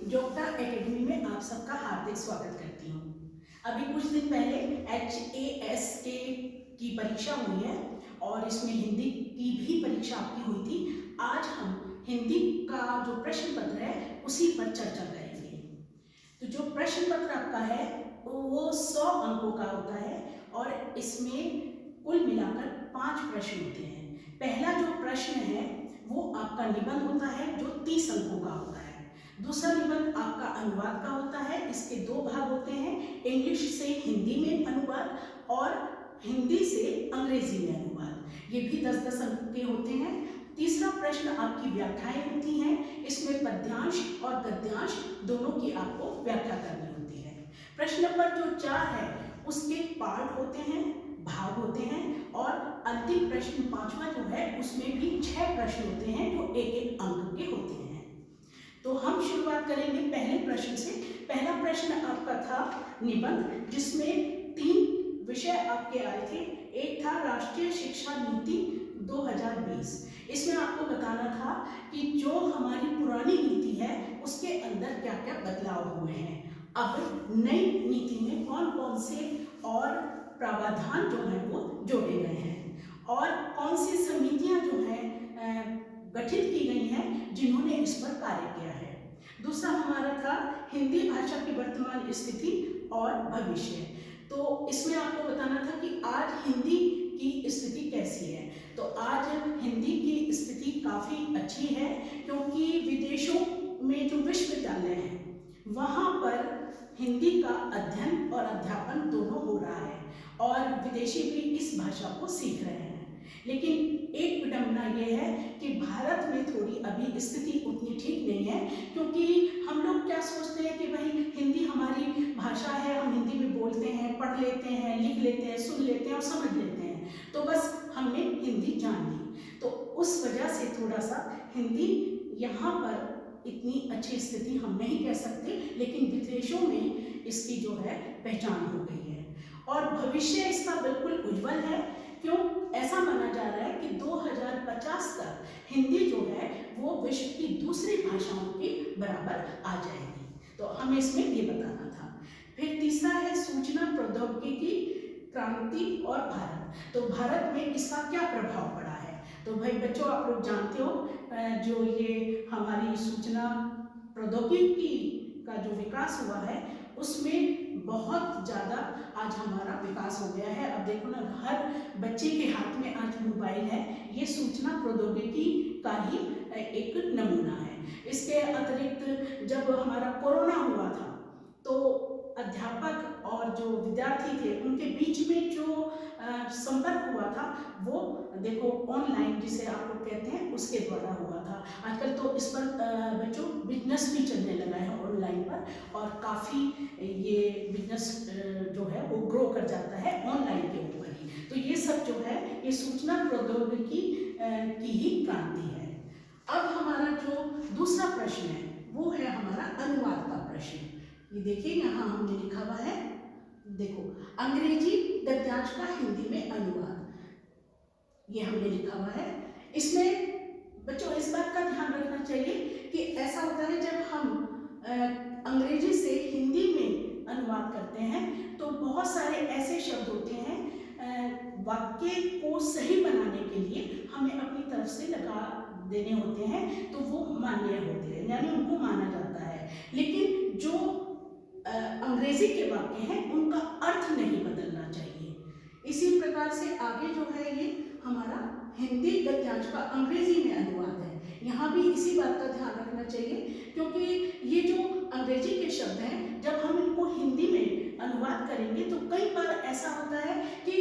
योग्यता एकेडमी में आप सबका हार्दिक स्वागत करती हूँ। अभी कुछ दिन पहले HAS की परीक्षा हुई है और इसमें हिंदी की भी परीक्षा आपकी हुई थी। आज हम हिंदी का जो प्रश्न पत्र है उसी पर चर्चा करेंगे। तो जो प्रश्न पत्र आपका है वो 100 अंकों का होता है और इसमें कुल मिलाकर 5 प्रश्न होते हैं। पहला जो प्रश्न है वो आपका निबंध होता है जो 30 अंकों का होता है। दूसरा निबंध आपका अनुवाद का होता है, इसके 2 भाग होते हैं, इंग्लिश से हिंदी में अनुवाद और हिंदी से अंग्रेजी में अनुवाद। ये भी 10-10 अंक के होते हैं। तीसरा प्रश्न आपकी व्याख्याएं होती हैं, इसमें पद्यांश और गद्यांश दोनों की आपको व्याख्या करनी होती है। प्रश्न नंबर जो 4 है उसके पार्ट होते हैं, भाग होते हैं और अंतिम प्रश्न 5वां जो है उसमें भी 6 प्रश्न होते हैं जो 1-1 अंक के होते हैं। तो हम शुरुआत करेंगे पहले प्रश्न से। पहला प्रश्न आपका था निबंध, जिसमें 3 विषय आपके आए थे। एक था राष्ट्रीय शिक्षा नीति 2020। इसमें आपको बताना था कि जो हमारी पुरानी नीति है उसके अंदर क्या क्या बदलाव हुए हैं, अब नई नीति में कौन कौन से और प्रावधान जो है वो जोड़े गए हैं और कौन सी समितियां जो है गठित की गई हैं जिन्होंने इस पर कार्य किया है। दूसरा हमारा था हिंदी भाषा की वर्तमान स्थिति और भविष्य। तो इसमें आपको बताना था कि आज हिंदी की स्थिति कैसी है। तो आज हिंदी की स्थिति काफ़ी अच्छी है, क्योंकि विदेशों में जो विश्वविद्यालय हैं वहाँ पर हिंदी का अध्ययन और अध्यापन दोनों हो रहा है और विदेशी भी इस भाषा को सीख रहे हैं। लेकिन एक विडंबना ये है कि भारत में थोड़ी अभी स्थिति उतनी ठीक नहीं है, क्योंकि हम लोग क्या सोचते हैं कि भाई हिंदी हमारी भाषा है, हम हिंदी में बोलते हैं, पढ़ लेते हैं, लिख लेते हैं, सुन लेते हैं और समझ लेते हैं, तो बस हमने हिंदी जान ली। तो उस वजह से थोड़ा सा हिंदी यहाँ पर इतनी अच्छी स्थिति हम नहीं कह सकते, लेकिन विदेशों में इसकी जो है पहचान हो गई है और भविष्य इसका बिल्कुल उज्जवल है। क्यों? ऐसा माना जा रहा है कि 2050 तक हिंदी जो है वो विश्व की दूसरी भाषाओं के बराबर आ जाएगी। तो हमें इसमें ये बताना था। फिर तीसरा है सूचना प्रौद्योगिकी क्रांति और भारत। तो भारत में इसका क्या प्रभाव पड़ा है। तो भाई बच्चों, आप लोग जानते हो जो ये हमारी सूचना प्रौद्योगिकी का जो विकास हुआ है उसमें बहुत ज़्यादा आज हमारा विकास हो गया है। अब देखो ना, हर बच्चे के हाथ में आज मोबाइल है, ये सूचना प्रौद्योगिकी का ही एक नमूना है। इसके अतिरिक्त जब हमारा कोरोना हुआ था तो अध्यापक और जो विद्यार्थी थे उनके बीच में जो संपर्क हुआ था वो देखो ऑनलाइन, जिसे आप लोग कहते हैं, उसके द्वारा हुआ था। आजकल तो इस पर बच्चों बिजनेस भी चलने लगा है ऑनलाइन पर और काफ़ी ये बिजनेस जो है वो ग्रो कर जाता है ऑनलाइन के ऊपर ही। तो ये सब जो है ये सूचना प्रौद्योगिकी की ही क्रांति है। अब हमारा जो दूसरा प्रश्न है वो है हमारा अनुवाद का प्रश्न। ये देखिए यहाँ हमने लिखा हुआ है, देखो, अंग्रेजी गद्यांश का हिंदी में अनुवाद, ये हमने लिखा हुआ है। इसमें बच्चों इस बात का ध्यान रखना चाहिए कि ऐसा होता है जब हम अंग्रेजी से हिंदी में अनुवाद करते हैं तो बहुत सारे ऐसे शब्द होते हैं वाक्य को सही बनाने के लिए हमें अपनी तरफ से लगा देने होते हैं, तो वो मान्य होते हैं, यानी उनको माना जाता है। लेकिन जो अंग्रेजी के वाक्य हैं उनका अर्थ नहीं बदलना चाहिए। इसी प्रकार से आगे जो है ये हमारा हिंदी गद्यांश का अंग्रेजी में अनुवाद है। यहाँ भी इसी बात का ध्यान रखना चाहिए, क्योंकि ये जो अंग्रेजी के शब्द हैं जब हम इनको हिंदी में अनुवाद करेंगे तो कई बार ऐसा होता है कि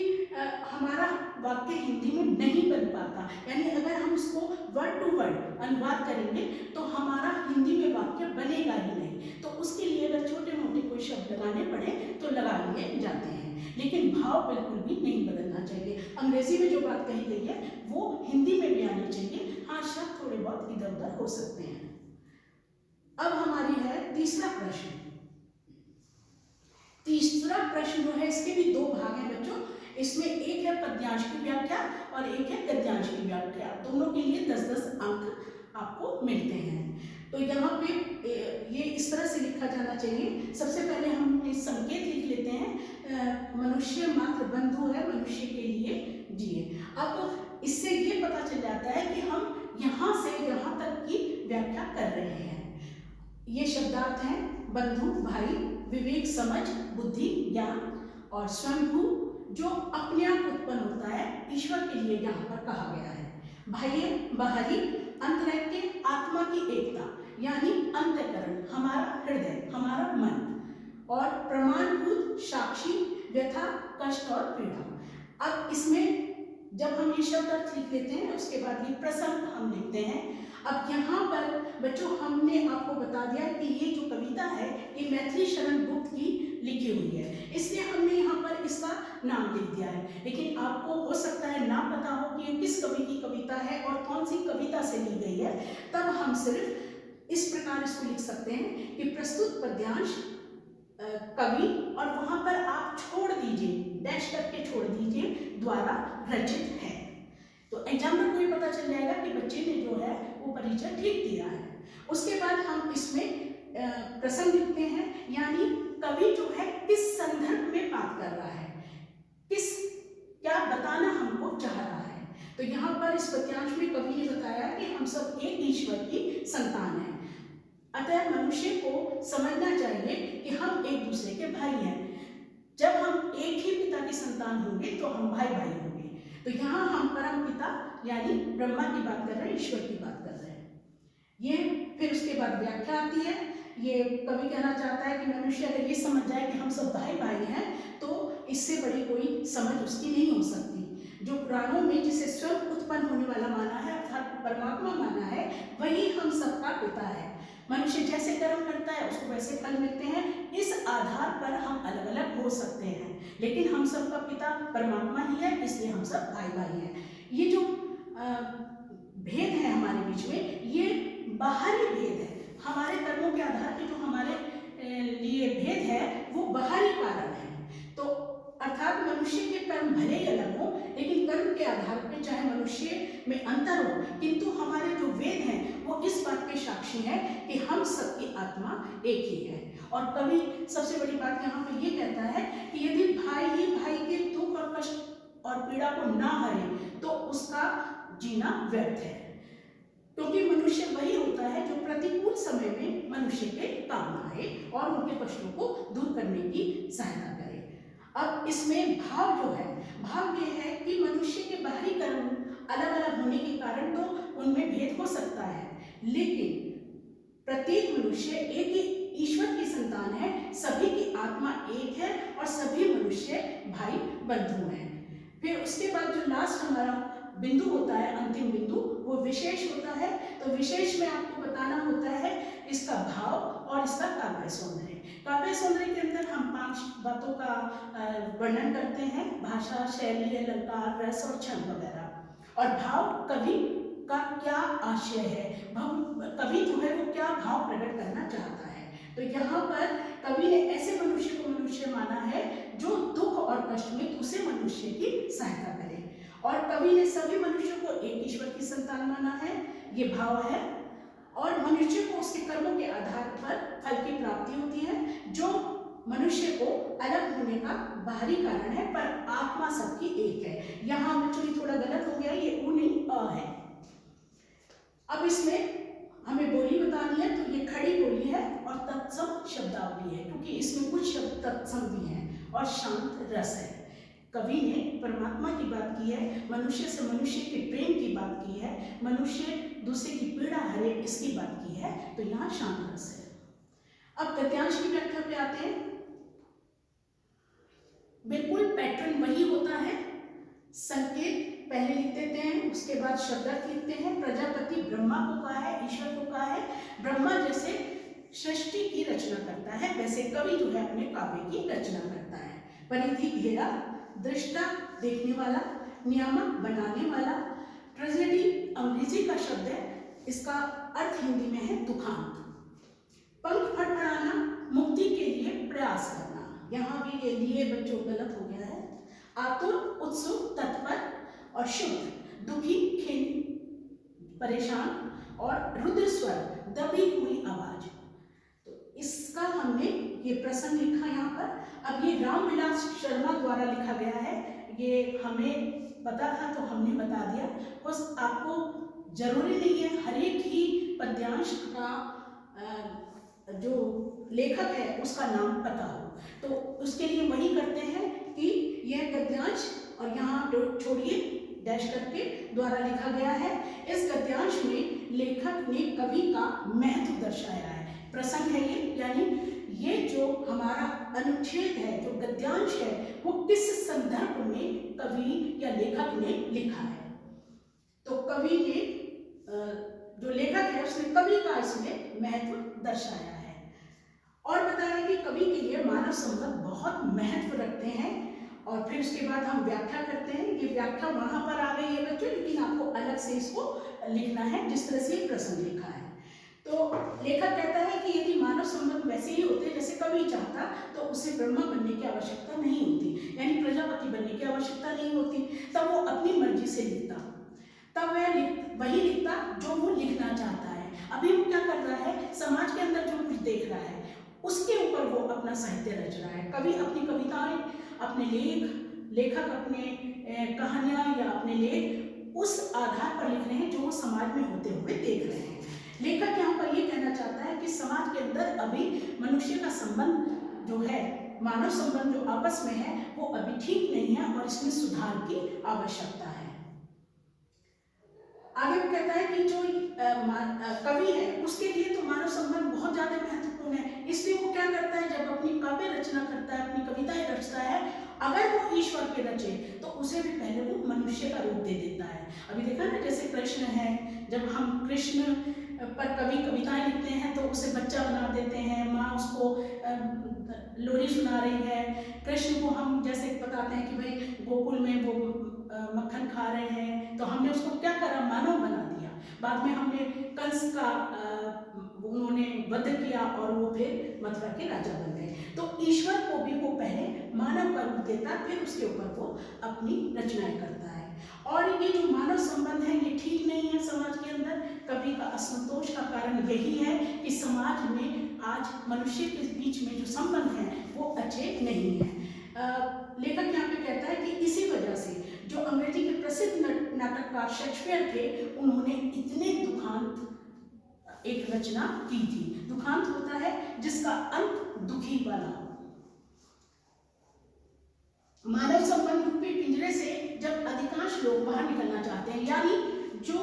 हमारा वाक्य हिंदी में नहीं बन पाता। यानी अगर हम इसको वर्ड टू वर्ड अनुवाद करेंगे तो हमारा हिंदी में वाक्य बनेगा ही नहीं। तो उसके लिए अगर छोटे मोटे कोई शब्द लगाने पड़े तो लगा लिए जाते हैं, लेकिन भाव बिल्कुल भी नहीं बदलना चाहिए। अंग्रेजी में जो बात कही गई है वो हिंदी में भी आनी चाहिए। हाँ, शब्द थोड़े बहुत इधर उधर हो सकते हैं। अब हमारी है तीसरा प्रश्न। तीसरा प्रश्न जो है इसके भी 2 भाग हैं बच्चों। इसमें एक है पद्यांश की व्याख्या और एक है गद्यांश की व्याख्या। दोनों के लिए 10-10 अंक आपको मिलते हैं। तो यहाँ पे ये इस तरह से लिखा जाना चाहिए। सबसे पहले हम इस संकेत लिख लेते हैं, मनुष्य मात्र बंधु है, मनुष्य के लिए जिए। अब इससे ये पता चल जाता है कि हम यहाँ से यहाँ तक की व्याख्या कर रहे हैं। ये शब्दार्थ हैं बंधु, भाई, विवेक, समझ, बुद्धि, ज्ञान और स्वयंभू जो अपने आप उत्पन्न होता है, ईश्वर के लिए यहाँ पर कहा गया है। बाह्य, बाहरी, अंतरैक्य, आत्मा की एकता यानी अंतःकरण, हमारा हृदय, हमारा मन, और प्रमाणभूत, साक्षी, व्यथा, कष्ट और पीड़ा। अब इसमें जब हम ये शब्द अर्थ लिख लेते हैं उसके बाद ये प्रसंग हम लिखते हैं। अब यहाँ पर बच्चों हमने आपको बता दिया कि ये जो कविता है ये मैथिली शरण गुप्त की लिखी हुई है, इसलिए हमने यहाँ पर इसका नाम लिख दिया है। लेकिन आपको हो सकता है ना पता हो कि ये किस कवि की कविता है और कौन सी कविता से ली गई है, तब हम सिर्फ इस प्रकार इसको लिख सकते हैं कि प्रस्तुत पद्यांश कवि, और वहां पर आप छोड़ दीजिए, डैश करके छोड़ दीजिए, द्वारा रचित है। तो एग्जामिनर को ये पता चल जाएगा कि बच्चे ने जो है वो परिचय ठीक दिया है। उसके बाद हम इसमें प्रसंग लिखते हैं, यानी कवि जो है किस संदर्भ में बात कर रहा है, किस क्या बताना हमको चाह रहा है। तो यहाँ पर इस पद्यांश में कवि ने बताया कि हम सब एक ईश्वर की संतान हैं, अतः मनुष्य को समझना चाहिए कि हम एक दूसरे के भाई हैं। जब हम एक ही पिता की संतान होंगे तो हम भाई भाई होंगे। तो यहाँ हम परम पिता यानी ब्रह्मा की बात कर रहे हैं, ईश्वर की बात कर रहे हैं। ये फिर उसके बाद व्याख्या आती है। ये कवि कहना चाहता है कि मनुष्य अगर ये समझ जाए कि हम सब भाई भाई हैं तो इससे बड़ी कोई समझ उसकी नहीं हो सकती। जो पुराणों में जिसे स्वयं उत्पन्न होने वाला माना है अर्थात परमात्मा माना है, वही हम सबका पिता है। मनुष्य जैसे कर्म करता है उसको वैसे फल मिलते हैं। इस आधार पर हम अलग अलग हो सकते हैं, लेकिन हम सबका पिता परमात्मा ही है, इसलिए हम सब भाई भाई हैं। ये जो भेद है हमारे बीच में, ये बाहरी भेद है। हमारे कर्मों के आधार पे जो हमारे लिए भेद है वो बाहरी कारण है। तो अर्थात मनुष्य के कर्म भले ही अलग हो, लेकिन कर्म के आधार पे चाहे मनुष्य में अंतर हो, किंतु हमारे जो वेद हैं वो इस बात के साक्षी है कि हम सबकी आत्मा एक ही है। और कवि सबसे बड़ी बात यहाँ पे ये कहता है कि यदि भाई ही भाई के दुख और कष्ट और पीड़ा को ना हरे तो उसका जीना व्यर्थ है, क्योंकि मनुष्य वही होता है जो प्रतिकूल समय में मनुष्य के काम आए और उनके कष्टों को दूर करने की सहायता करे। अब इसमें भाव जो है, भाव ये है कि मनुष्य के बाहरी कर्म अलग अलग होने के कारण तो उनमें भेद हो सकता है, लेकिन प्रत्येक मनुष्य एक ही ईश्वर की संतान है, सभी की आत्मा एक है और सभी मनुष्य भाई बंधु हैं। फिर उसके बाद जो लास्ट हमारा बिंदु होता है, अंतिम बिंदु, वो विशेष होता है। तो विशेष में आपको बताना होता है इसका भाव और इसका काव्य सौंदर्य। काव्य सौंदर्य के अंदर हम 5 बातों का वर्णन करते हैं, भाषा, शैली, अलंकार, रस और छंद वगैरह। और भाव कवि का क्या आशय है, कवि जो है वो क्या भाव प्रकट करना चाहता है। तो यहाँ पर कवि ने ऐसे मनुष्य को मनुष्य माना है जो दुख और कष्ट में दूसरे मनुष्य की सहायता करे, और कवि ने सभी मनुष्यों को एक ईश्वर की संतान माना है, ये भाव है। और मनुष्य को उसके कर्मों के आधार पर फल की प्राप्ति होती है, जो मनुष्य को अलग होने का बाहरी कारण है, पर आत्मा सबकी एक है। यहाँ एक्चुअली थोड़ा गलत हो गया, ये ऊ नहीं अ है। अब इसमें हमें बोली बतानी है, तो ये खड़ी बोली है और तत्सम शब्दावली है, क्योंकि इसमें कुछ शब्द तत्सम भी हैं, और शांत रस है। कवि ने परमात्मा की बात की है, मनुष्य से मनुष्य के प्रेम की बात की है, मनुष्य दूसरे की पीड़ा हरे इसकी बात की है, तो यहाँ शांत रस है। अब गद्यांश की व्याख्या पे आते हैं। बिल्कुल पैटर्न वही होता है, संकेत पहले लिख देते हैं, उसके बाद शब्दार्थ लिखते हैं। प्रजापति ब्रह्मा को कहा है, ईश्वर को कहा है। ब्रह्मा जैसे सृष्टि की रचना करता है, वैसे कवि जो है अपने काव्य की रचना करता है। परिधि घेरा, दृष्टा देखने वाला, नियामक बनाने वाला। ट्रेजेडी अंग्रेजी का शब्द है, इसका अर्थ हिंदी में है दुखांत। पंख फड़फड़ाना, मुक्ति के लिए प्रयास करना, यहाँ भी ये लिए बच्चों गलत हो गया है। आतुर, उत्सुक, तत्पर और शुद्ध, दुखी, खिन्न, परेशान, और रुद्र स्वर, दबी हुई आवाज। तो इसका हमने ये प्रसंग लिखा यहाँ पर। अब ये रामविलास शर्मा द्वारा लिखा गया है, ये हमें पता था तो हमने बता दिया। बस आपको जरूरी नहीं है हर एक ही पद्यांश का जो लेखक है उसका नाम पता हो, तो उसके लिए वही करते हैं कि यह गद्यांश, और यहाँ छोड़िए डैश करके, द्वारा लिखा गया है। इस गद्यांश में लेखक ने कवि का महत्व दर्शाया है। प्रसंग है ये, यानी ये जो हमारा अनुच्छेद है, जो गद्यांश है, वो किस संदर्भ में कवि या लेखक ने लिखा है। तो कवि ने, जो लेखक है उसने कवि का इसमें महत्व दर्शाया है और बताया कि कवि के लिए मानव संबंध बहुत महत्व रखते हैं। और फिर उसके बाद हम व्याख्या करते हैं। ये व्याख्या वहां पर आ गई है बच्चों, लेकिन आपको अलग से इसको लिखना है जिस तरह से ये प्रसंग लिखा है। तो लेखक कहता है कि यदि मानव संबंध वैसे ही होते जैसे कवि चाहता, तो उसे ब्रह्मा बनने की आवश्यकता नहीं होती, यानी प्रजापति बनने की आवश्यकता नहीं होती। तब वो अपनी मर्जी से लिखता, तब वह वही लिखता जो वो लिखना चाहता है। अभी वो क्या कर रहा है, समाज के अंदर जो कुछ देख रहा है उसके ऊपर वो अपना साहित्य रच रहा है। कवि अपनी कविताएं, अपने लेखक अपने कहानियां या अपने लेख उस आधार पर लिख रहे हैं जो वो समाज में होते हुए देख रहे हैं। लेखक यहाँ पर ये कहना चाहता है कि समाज के अंदर अभी मनुष्य का संबंध जो है, मानव संबंध जो आपस में है, वो अभी ठीक नहीं है और इसमें सुधार की आवश्यकता है। आगे वो कहता है कि जो कवि है उसके लिए तो मानव संबंध बहुत ज्यादा महत्वपूर्ण है, इसलिए वो क्या करता है, जब अपनी काव्य रचना करता है, अपनी कविताएं रचता है, अगर वो ईश्वर के रचे तो उसे भी पहले वो मनुष्य का रूप दे देता है। अभी देखा ना, जैसे कृष्ण है, जब हम कृष्ण पर कवि कविताएं लिखते हैं तो उसे बच्चा बना देते हैं, माँ उसको लोरी सुना रही है। कृष्ण को हम जैसे बताते हैं कि भाई गोकुल में वो मक्खन खा रहे हैं, तो हमने उसको क्या करा, मानव बना दिया। बाद में हमने कंस का उन्होंने वध किया और वो फिर मथुरा के राजा बन गए। तो ईश्वर को भी वो पहले मानव का रूप देता है, फिर उसके ऊपर वो अपनी रचनाएं करता है। और ये जो मानव संबंध है ये ठीक नहीं है समाज के अंदर। कवि का असंतोष का कारण यही है कि समाज में आज मनुष्य के बीच में जो संबंध है वो अच्छे नहीं है। लेखक यहाँ पे कहता है कि इसी वजह से जो अंग्रेजी के प्रसिद्ध नाटककार शेक्सपियर थे, उन्होंने इतने दुखांत एक रचना की थी। दुखांत होता है जिसका अंत दुखी वाला हो। मानव संबंध रूपी पिंजरे से जब अधिकांश लोग बाहर निकलना चाहते हैं, यानी जो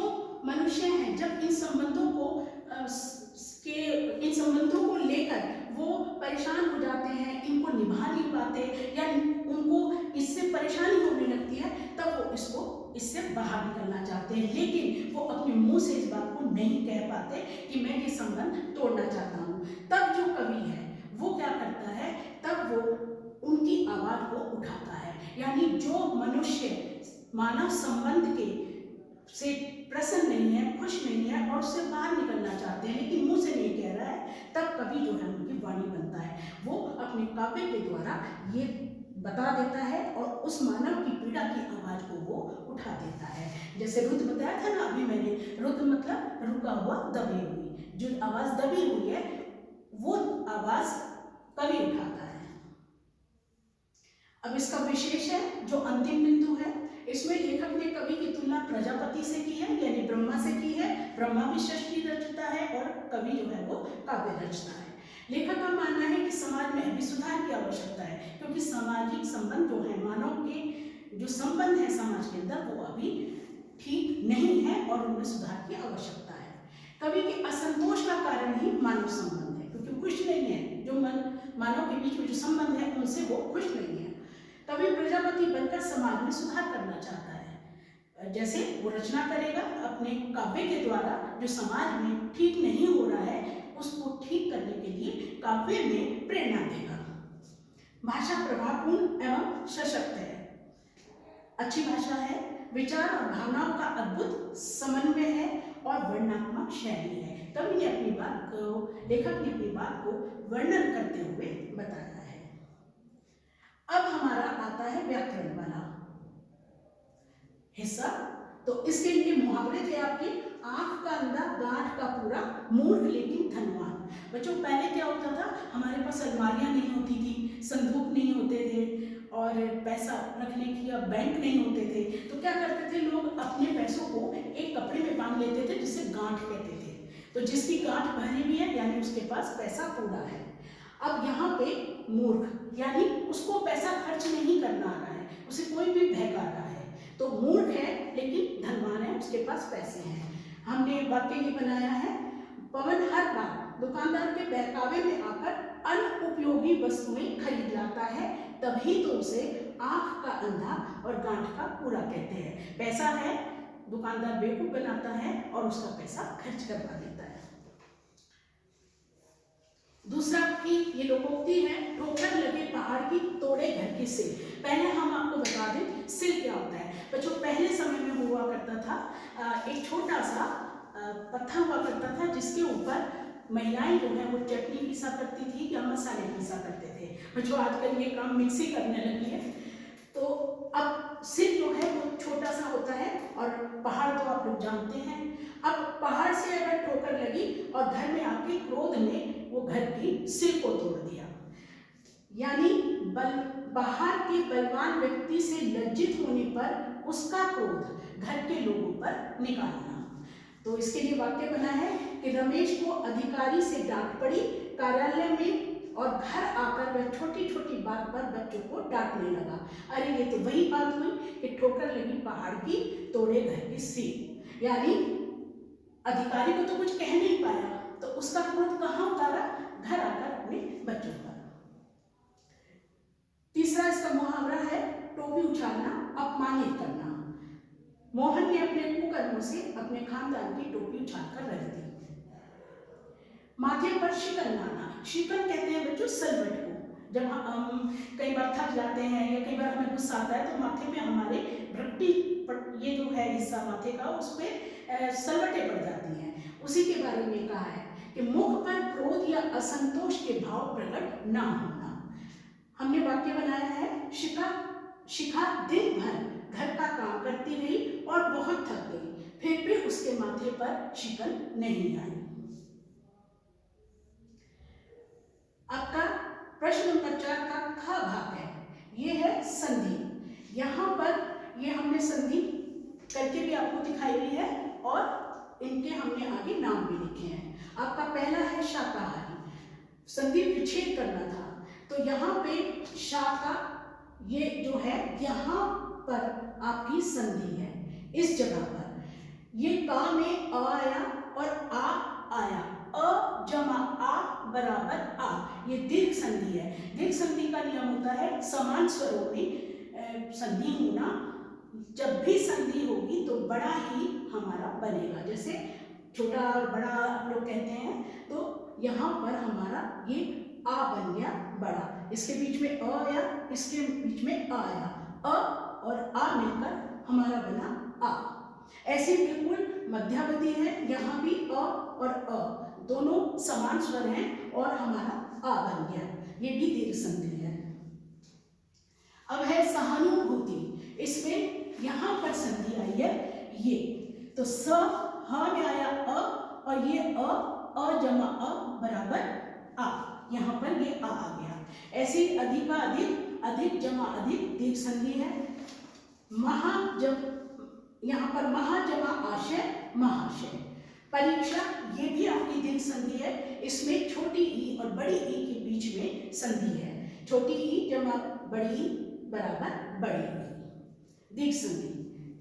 मनुष्य हैं, जब इन संबंधों को लेकर वो परेशान हो जाते हैं, इनको निभा नहीं पाते या उनको इससे परेशानी होने लगती है, तब वो इससे बाहर निकलना चाहते हैं, लेकिन वो अपने मुंह से इस बात को नहीं कह पाते कि मैं ये संबंध तोड़ना चाहता हूँ। तब जो कवि है वो क्या करता है, तब वो उनकी आवाज को उठाता है। यानी जो मनुष्य मानव संबंध के से प्रसन्न नहीं है, खुश नहीं है और उससे बाहर निकलना चाहते हैं, लेकिन मुंह से नहीं कह रहा है, तब कवि जो है उनकी वाणी बनता है। वो अपने काव्य के द्वारा ये बता देता है और उस मानव की पीड़ा की आवाज को वो उठा देता है। जैसे रुद्र बताया था ना अभी मैंने, रुद्र मतलब रुका हुआ, दबी हुई, जो आवाज दबी हुई है वो आवाज कवि उठाता है। अब इसका विशेष है जो अंतिम बिंदु है, इसमें लेखक ने कवि की तुलना प्रजापति से की है, यानी ब्रह्मा से की है। ब्रह्मा भी सृष्टि रचता है और कवि जो है वो काव्य रचता है। लेखक का मानना है कि समाज में अभी सुधार की आवश्यकता है, क्योंकि सामाजिक संबंध जो है, मानव के जो संबंध है समाज के अंदर, वो अभी ठीक नहीं है और उनमें सुधार की आवश्यकता है। कवि के असंतोष का कारण ही मानव संबंध है, क्योंकि खुश नहीं है, जो मानव के बीच में जो संबंध है उनसे वो खुश नहीं है। कवि प्रजापति बनकर समाज में सुधार करना चाहता है। जैसे वो रचना करेगा अपने काव्य के द्वारा, जो समाज में ठीक नहीं हो रहा है उसको ठीक करने के लिए काव्य में प्रेरणा देगा। भाषा प्रभावपूर्ण एवं सशक्त है, अच्छी भाषा है, विचार और भावनाओं का अद्भुत समन्वय है और वर्णनात्मक शैली है। कवि ने अपनी बात को, लेखक ने अपनी बात को वर्णन करते हुए बताया है। अब हमारा आता है व्याकरण वाला हिस्सा। तो इसके लिए मुहावरे थे आपके, आंख का अंधा, गांठ का पूरा, मूर्ख लेकिन धनवान। बच्चों पहले क्या होता था, हमारे पास अलमारियां नहीं होती थी, संदूक नहीं होते थे और पैसा रखने की या बैंक नहीं होते थे, तो क्या करते थे लोग, अपने पैसों को एक कपड़े में बांध लेते थे जिसे गांठ कहते थे। तो जिसकी गांठ भरी हुई है यानी उसके पास पैसा पूरा है। अब यहाँ पे मूर्ख यानी उसको पैसा खर्च नहीं करना आ रहा है, उसे कोई भी बहका रहा है, तो मूर्ख है लेकिन धनवान है, उसके पास पैसे हैं। हमने वाक्य ये बनाया है, पवन हर बार दुकानदार के बहकावे में आकर अनुपयोगी वस्तुएं खरीद लाता है, तभी तो उसे आंख का अंधा और गांठ का पूरा कहते हैं। पैसा है, दुकानदार बेवकूफ बनाता है और उसका पैसा खर्च करवा देता है। दूसरा की ये लोकोक्ति है, ठोकर लगे पहाड़ की तोड़े घर की सिल। पहले हम आपको बता दें सिल क्या होता है। बच्चों पहले समय में हुआ करता था एक छोटा सा पत्थर हुआ करता था जिसके ऊपर महिलाएं जो है वो चटनी पीसा करती थी या मसाले पीसा करते थे। बच्चों आजकल ये काम मिक्सी करने लगी है, तो अब सिल जो है वो छोटा सा होता है और पहाड़ तो आप लोग जानते हैं। अब पहाड़ से अगर ठोकर लगी और घर में आके क्रोध ने वो घर की सिल को तोड़ दिया, यानी बाहर के बलवान व्यक्ति से लज्जित होने पर उसका क्रोध घर के लोगों पर निकालना। तो इसके लिए वाक्य बना है कि रमेश को अधिकारी से डांट पड़ी, कार्यालय में और घर आकर वह छोटी छोटी बात पर बच्चों को डांटने लगा। अरे ये तो वही बात हुई कि ठोकर लगी पहाड़ की तोड़े घर की सिल, यानी अधिकारी को तो कुछ कह नहीं पाया तो उसका क्रोध कहाँ उतारा, घर आकर अपने बच्चों पर। तीसरा इसका मुहावरा है, टोपी उछालना, अपमानित करना। मोहन ने अपने कुकर्मों से अपने खानदान की टोपी उछालकर रख दी। माथे पर शिकन लाना, शिकन कहते हैं बच्चों सलवट को। जब हम कई बार थक जाते हैं या कई बार हमें गुस्सा आता है तो माथे पे हमारे भ्रट्टी ये जो है हिस्सा माथे का उस पर सलवटें पड़ जाती हैं। उसी के बारे में कहा है कि मुख पर क्रोध या असंतोष के भाव प्रकट ना होना। हमने वाक्य बनाया है, शिखा दिन भर घर का काम करती रही और बहुत थक गई, फिर भी उसके माथे पर शिकन नहीं आई। आपका प्रश्न नंबर 4 का ख भाग है, ये है संधि। यहाँ पर ये हमने संधि करके भी आपको दिखाई हुई है और इनके हमने आगे नाम भी लिखे हैं। आपका पहला है शाकाहारी, संधि विच्छेद करना था, तो यहाँ पे शाका ये जो है यहाँ पर आपकी संधि है, इस जगह पर ये का में अ आया और आ आया, अ जमा आ बराबर आ, ये दीर्घ संधि है। दीर्घ संधि का नियम होता है समान स्वरों में संधि होना, जब भी संधि होगी तो बड़ा ही हमारा बनेगा। जैसे छोटा और बड़ा आप लोग कहते हैं, तो यहाँ पर हमारा ये आ बन गया बड़ा, इसके बीच में अ आया, इसके बीच में आ आया, अ और आ मिलकर हमारा बना आ। ऐसे बिल्कुल मध्यावधि है, यहाँ भी अ और अ दोनों समान स्वर हैं और हमारा आ बन गया, ये भी दीर्घ संधि है। अब है सहानुभूति, इसमें यहाँ पर संधि आई है ये, तो स ह में आया अ और ये अ जमा अ बराबर आ, यहाँ पर ये आ गया। ऐसे अधिका अधिक, अधिक जमा अधिक दीर्घ संधि है। महा जब यहाँ पर महा जमा आशय महाशय। परीक्षा ये भी आपकी दीर्घ संधि है, इसमें छोटी ई और बड़ी ई के बीच में संधि है, छोटी ई जमा बड़ी ई बराबर बड़ी ई, दीर्घ संधि।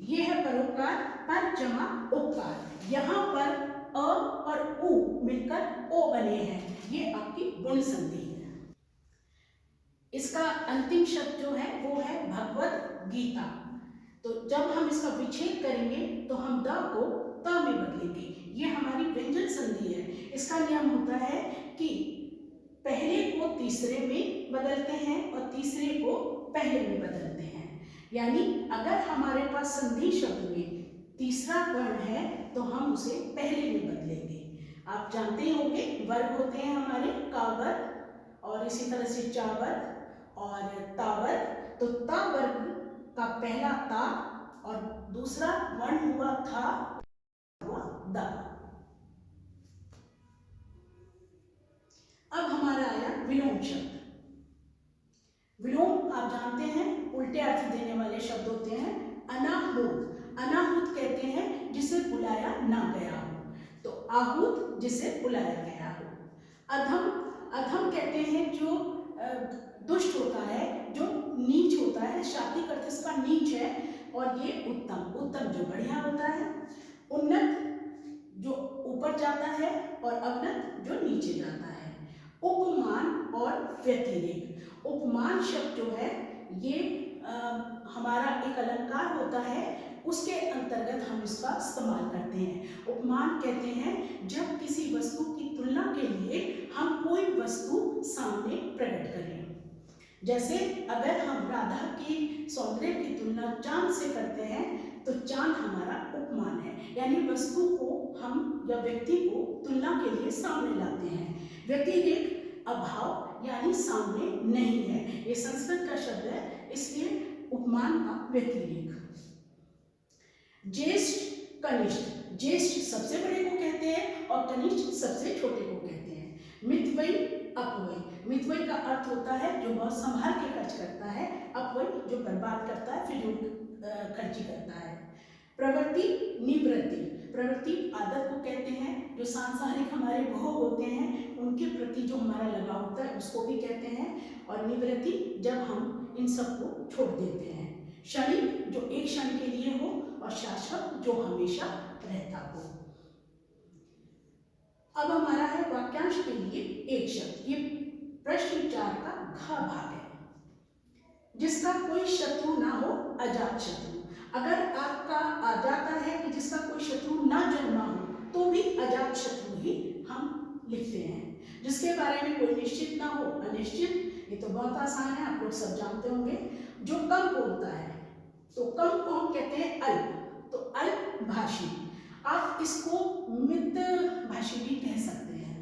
ये है परोपकार, पर जमा उपकार, यहाँ पर अ और उ मिलकर ओ बने हैं, ये आपकी गुण संधि है। इसका अंतिम शब्द जो है वो है भगवत गीता, तो जब हम इसका विच्छेद करेंगे तो हम द को त में बदलेंगे, ये हमारी व्यंजन संधि है। इसका नियम होता है कि पहले को तीसरे में बदलते हैं और तीसरे को पहले में बदलते हैं, यानी अगर हमारे पास संधि शब्द में तीसरा वर्ण है तो हम उसे पहले में बदलेंगे। आप जानते होंगे वर्ग होते हैं हमारे कावर और इसी तरह से चावर और तावर, तो ता वर्ग का पहला ता और दूसरा वर्ण हुआ था, हुआ द। अब हमारा आया विलोम शब्द। विलोम आप जानते हैं उल्टे अर्थ देने वाले शब्द होते हैं। अनाहूत, अनाहूत कहते हैं जिसे बुलाया ना गया हो, तो आहूत जिसे बुलाया गया हो। अधम, अधम कहते हैं जो दुष्ट होता है, जो नीच होता है, शाब्दिक अर्थ इसका नीच है। और ये उत्तम, उत्तम जो बढ़िया होता है। उन्नत जो ऊपर जाता है, और अवनत जो नीचे जाता है। उपमान और व्यतिरेक। उपमान शब्द जो है ये हमारा एक अलंकार होता है, उसके अंतर्गत हम इसका इस्तेमाल करते हैं। उपमान कहते हैं जब किसी वस्तु की तुलना के लिए हम कोई वस्तु सामने प्रकट करें। जैसे अगर हम राधा की सौंदर्य की तुलना चांद से करते हैं तो चांद हमारा उपमान है, यानी वस्तु को हम या व्यक्ति को तुलना के लिए सामने लाते हैं। व्यतिरेक अभाव यानी सामने नहीं है, ये संस्कृत का शब्द है, इसलिए उपमान का व्यतिरेक। ज्येष्ठ कनिष्ठ, ज्येष्ठ सबसे बड़े को कहते हैं और कनिष्ठ सबसे छोटे को कहते हैं। मितव्ययी अपव्ययी, मितव्ययी का अर्थ होता है जो बहुत संभाल के खर्च करता है, अपव्ययी जो बर्बाद करता है, फिजूल खर्ची करता है। प्रवृत्ति निवृत्ति, प्रवृत्ति आदत को कहते हैं, जो सांसारिक हमारे भोग होते हैं उनके प्रति जो हमारा लगाव होता है उसको भी कहते हैं। और निवृत्ति जब हम इन सब को छोड़ देते हैं। क्षणिक जो एक क्षण के लिए हो, और शाश्वत जो हमेशा रहता हो। अब हमारा है वाक्यांश के लिए एक शब्द। ये प्रश्न 4 का घ भाग है। जिसका कोई शत्रु ना हो, अजात शत्रु। अगर आपका आ जाता है कि जिसका कोई शत्रु ना जन्मा हो, तो भी अजात शत्रु ही हम लिखते हैं। जिसके बारे में कोई निश्चित ना हो, अनिश्चित। ये तो बहुत आसान है, आप लोग सब जानते होंगे। जो कम बोलता है, तो कम को हम कहते हैं अल्प, तो अल्प भाषी। आप इसको मित भाषी भी कह सकते हैं।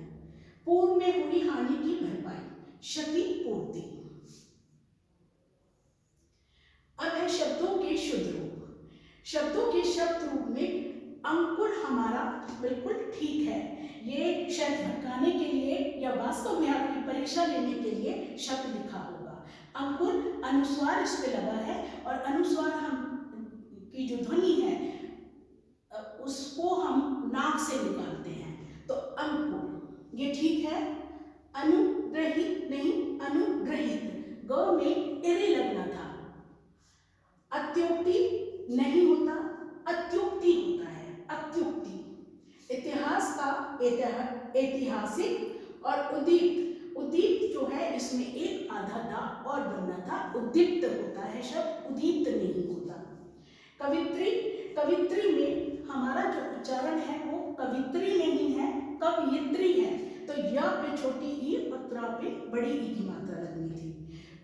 पूर्व में हुई हानि की भरपाई, क्षति पूर्ति। अब है शब्दों के शुद्ध रूप। शब्दों के शब्द रूप में अंकुर हमारा बिल्कुल ठीक है। ये शायद भटकाने के लिए या वास्तव में आपकी परीक्षा लेने के लिए शब्द लिखा होगा। अंकुर अनुस्वार इस पे लगा है, और अनुस्वार हम की जो ध्वनि है उसको हम नाक से निकालते हैं, तो अंकुर ये ठीक है। अनुग्रहित नहीं, अनुग्रहित, ग में एरे लगना था। अत्युक्ति नहीं होता, अत्युक्ति होता है, अत्युक्ति। इतिहास का ऐतिहासिक, और उदीप्त, उदीप्त जो है इसमें एक आधा दा और बनना था, उद्दीप्त होता है शब्द, उदीप्त नहीं होता। कवित्री, कवित्री में हमारा जो उच्चारण है वो कवित्री नहीं है, कवयित्री है। तो या पे छोटी ई और त्रा पे बड़ी ई की मात्रा लगनी थी।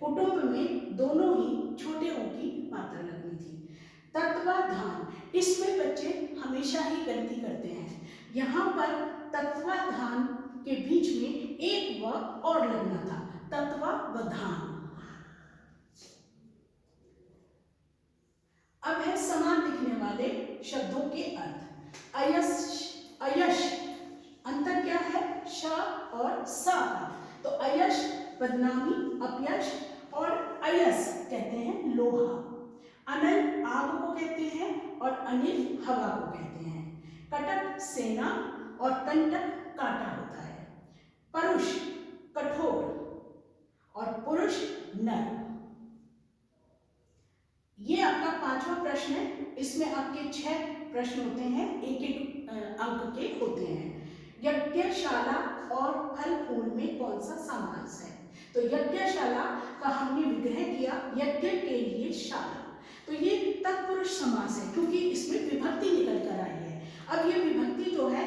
कुटुंब में दोनों ही छोटे ओ की मात्रा लगनी थी। तत्वाधान, इसमें बच्चे हमेशा ही गलती करते हैं। यहाँ पर तत्वाधान के बीच में एक व और लगना था, तत्वावधान। अब है समान दिखने वाले शब्दों के अर्थ। अयश, अयश, अंतर क्या है? श और सा का। तो अयश बदनामी, अपयश, और अयस कहते हैं लोहा। अनल आग को कहते हैं, और अनिल हवा को कहते हैं। कटक सेना, और कंटक कांटा होता है। परुष कठोर, और पुरुष नर। ये आपका 5वां प्रश्न है। इसमें आपके 6 प्रश्न होते हैं, एक एक अंक के होते हैं। यज्ञशाला और फल फूल में कौन सा समास है? तो यज्ञशाला का हमने विग्रह किया, यज्ञ के लिए शाला, तो ये तत्पुरुष समास है, क्योंकि इसमें विभक्ति निकल कर आई है। अब ये विभक्ति जो है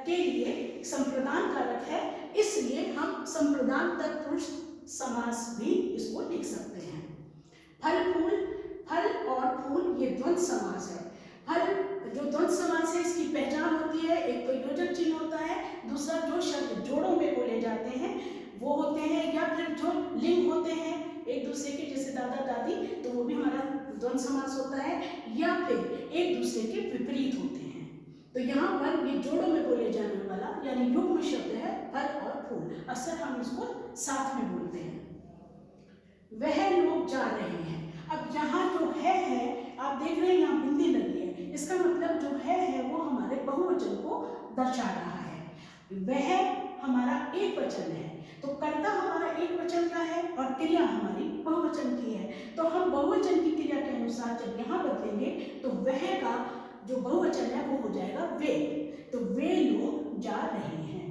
के लिए संप्रदान कारक है, इसलिए हम संप्रदान तत्पुरुष समास भी इसको लिख सकते हैं। फल फूल, फल और फूल ये द्वंद्व समास है। फल जो द्वंद्व समास है इसकी पहचान होती है, एक तो योजक चिन्ह होता है, दूसरा जो शब्द जोड़ों में बोले जाते हैं वो होते हैं, या फिर जो लिंग होते हैं एक दूसरे के, जैसे दादा दादी, तो वो भी हमारा द्वंद्व समास होता है, या फिर एक दूसरे के विपरीत होते हैं। तो यहाँ पर ये जोड़ों में बोले जाने वाला यानी युग्म शब्द है फल और फूल। अक्सर हम इसको साथ में बोलते हैं। वह लोग जा रहे हैं। अब यहाँ जो है आप देख रहे हैं यहाँ बिंदी लगी है, इसका मतलब जो है वो हमारे बहुवचन को दर्शा रहा है। वह हमारा एक वचन है, तो कर्ता हमारा एक वचन का है और क्रिया हमारी बहुवचन की है। तो हम बहुवचन की क्रिया के अनुसार जब यहाँ बदलेंगे तो वह का जो बहुवचन है वो हो जाएगा वे। तो वे लोग जा रहे हैं।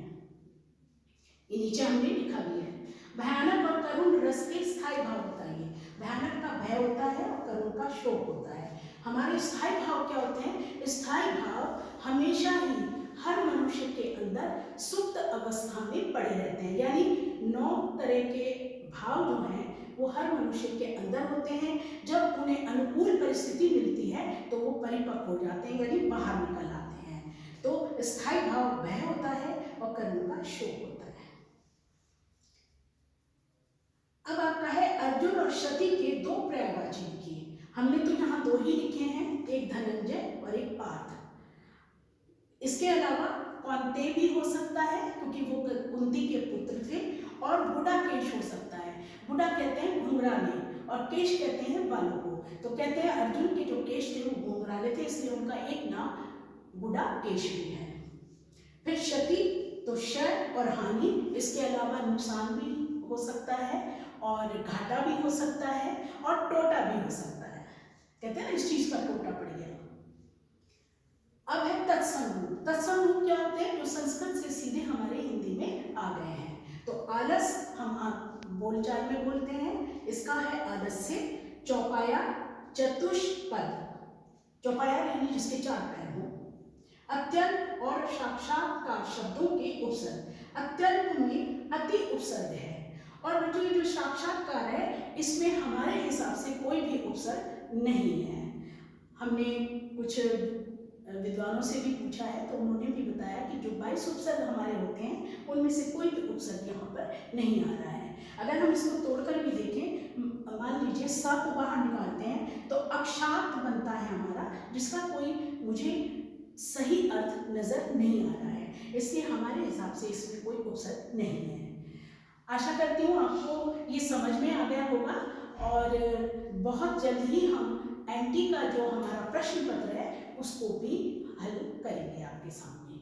ये नीचे हमने लिखा भी है। भयानक और करुण रस के स्थायी भाव बताइए। भयानक का भय होता है और करुण का शोक होता है। हमारे स्थायी भाव क्या होते हैं? स्थायी भाव हमेशा ही हर मनुष्य के अंदर सुप्त अवस्था में पड़े रहते हैं, यानी 9 तरह के भाव जो हैं वो हर मनुष्य के अंदर होते हैं। जब उन्हें अनुकूल परिस्थिति मिलती है तो वो परिपक्व हो जाते हैं, यानी बाहर निकल आते हैं। तो स्थायी भाव भय होता है और करुण का शोक होता है। अब आपका है अर्जुन और शती के 2 पर्यायवाची लिखिए। हमने तो यहाँ 2 ही लिखे हैं, एक धनंजय और एक पार्थ। इसके अलावा कौंतेय भी हो सकता है क्योंकि वो कुंती के पुत्र थे, और बुडाकेश हो सकता है। बुडा कहते हैं घुंघराले और केश कहते हैं बालों को। तो कहते हैं अर्जुन के जो केश थे वो घुंघराले थे, इसलिए उनका एक नाम बुडाकेश भी है। फिर शती तो क्षय और हानि, इसके अलावा नुकसान भी हो सकता है और घाटा भी हो सकता है और टोटा भी हो सकता है। कहते हैं ना इस चीज का टोटा पड़ गया। अब है तत्सम रूप। तत्सम रूप क्या होते हैं? जो संस्कृत से सीधे हमारे हिंदी में आ गए हैं। तो आलस हम बोलचाल में बोलते हैं, इसका है आलस्य। चौपाया, चतुष्पद। चौपाया यानी जिसके 4 पैर हो। अत्यल्प और साक्षात्कार शब्दों के उपसर्ग। अत्यल्प में अति उपसर्ग है और जो साक्षात्कार है इसमें हमारे हिसाब से कोई भी उपसर्ग नहीं है। हमने कुछ विद्वानों से भी पूछा है तो उन्होंने भी बताया कि जो 22 उपसर्ग हमारे होते हैं उनमें से कोई भी उपसर्ग यहाँ पर नहीं आ रहा है। अगर हम इसको तोड़कर भी देखें, मान लीजिए स को बाहर निकालते हैं तो अक्षात बनता है हमारा, जिसका कोई मुझे सही अर्थ नजर नहीं आ रहा है, इसलिए हमारे हिसाब से इसमें कोई उपसर्ग नहीं है। आशा करती हूँ आपको ये समझ में आ गया होगा और बहुत जल्द ही हम एनटी का जो हमारा प्रश्न पत्र है उसको भी हल करेंगे आपके सामने।